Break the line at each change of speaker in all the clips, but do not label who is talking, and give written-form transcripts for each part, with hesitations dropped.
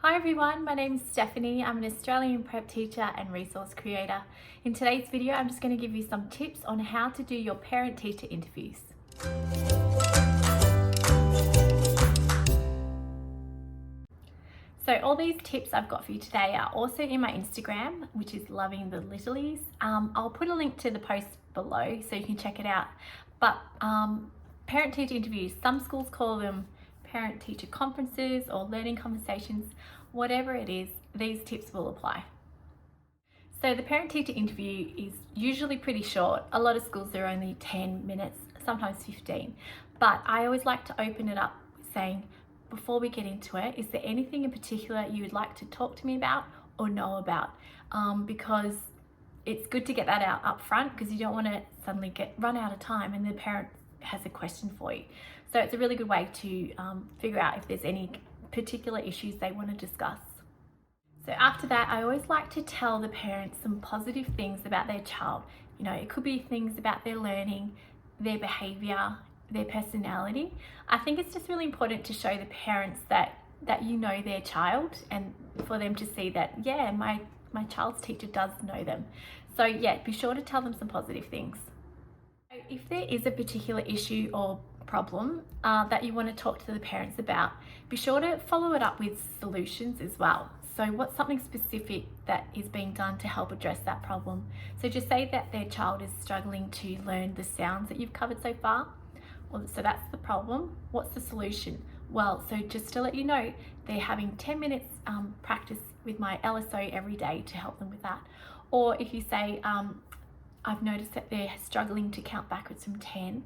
Hi everyone, my name is Stephanie. I'm an Australian prep teacher and resource creator. In today's video, I'm just going to give you some tips on how to do your parent-teacher interviews. So all these tips I've got for you today are also in my Instagram, which is Loving the Littlies. I'll put a link to the post below so you can check it out. But parent-teacher interviews, some schools call them parent-teacher conferences or learning conversations. Whatever it is, these tips will apply. So the parent-teacher interview is usually pretty short. A lot of schools are only 10 minutes, sometimes 15. But I always like to open it up saying, before we get into it, is there anything in particular you would like to talk to me about or know about? Because it's good to get that out up front, because you don't want to suddenly run out of time and the parent has a question for you. So it's a really good way to figure out if there's any particular issues they want to discuss. So after that, I always like to tell the parents some positive things about their child. You know, it could be things about their learning, their behavior, their personality. I think it's just really important to show the parents that you know their child, and for them to see that, yeah, my child's teacher does know them. So yeah, be sure to tell them some positive things. If there is a particular issue or problem that you want to talk to the parents about, be sure to follow it up with solutions as well. So what's something specific that is being done to help address that problem? So just say that their child is struggling to learn the sounds that you've covered so far. Well, so that's the problem. What's the solution? Well, so just to let you know, they're having 10 minutes practice with my LSO every day to help them with that. Or if you say, I've noticed that they're struggling to count backwards from 10,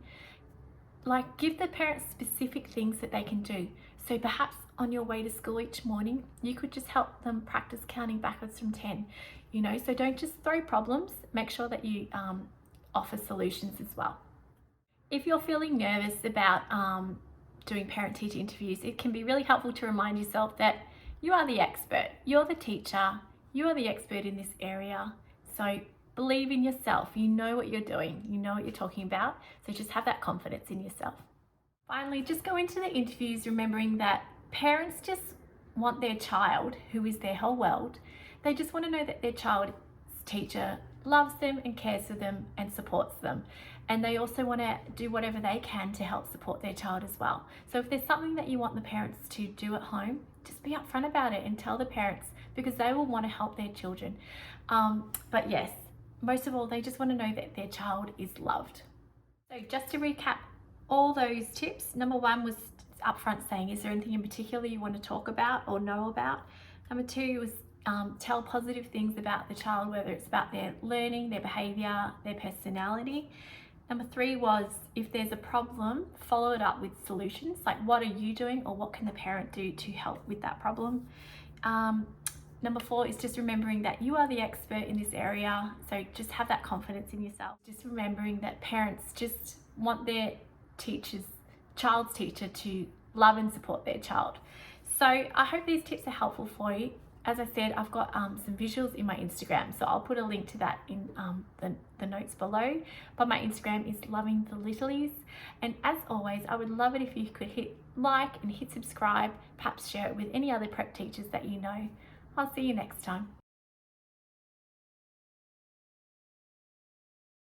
like give the parents specific things that they can do. So perhaps on your way to school each morning, you could just help them practice counting backwards from 10, you know, so don't just throw problems, make sure that you offer solutions as well. If you're feeling nervous about doing parent-teacher interviews, it can be really helpful to remind yourself that you are the expert, you're the teacher, you are the expert in this area. So believe in yourself, you know what you're doing, you know what you're talking about, so just have that confidence in yourself. Finally, just go into the interviews remembering that parents just want their child, who is their whole world, they just want to know that their child's teacher loves them and cares for them and supports them. And they also want to do whatever they can to help support their child as well. So if there's something that you want the parents to do at home, just be upfront about it and tell the parents, because they will want to help their children. But yes, most of all, they just want to know that their child is loved. So just to recap all those tips, number one was upfront saying, is there anything in particular you want to talk about or know about? Number two was tell positive things about the child, whether it's about their learning, their behavior, their personality. Number three was, if there's a problem, follow it up with solutions, like what are you doing or what can the parent do to help with that problem. Number four is just remembering that you are the expert in this area, so just have that confidence in yourself. Just remembering that parents just want their child's teacher to love and support their child. So I hope these tips are helpful for you. As I said, I've got some visuals in my Instagram, so I'll put a link to that in the notes below. But my Instagram is Loving the Littlies. And as always, I would love it if you could hit like and hit subscribe, perhaps share it with any other prep teachers that you know. I'll see you next time.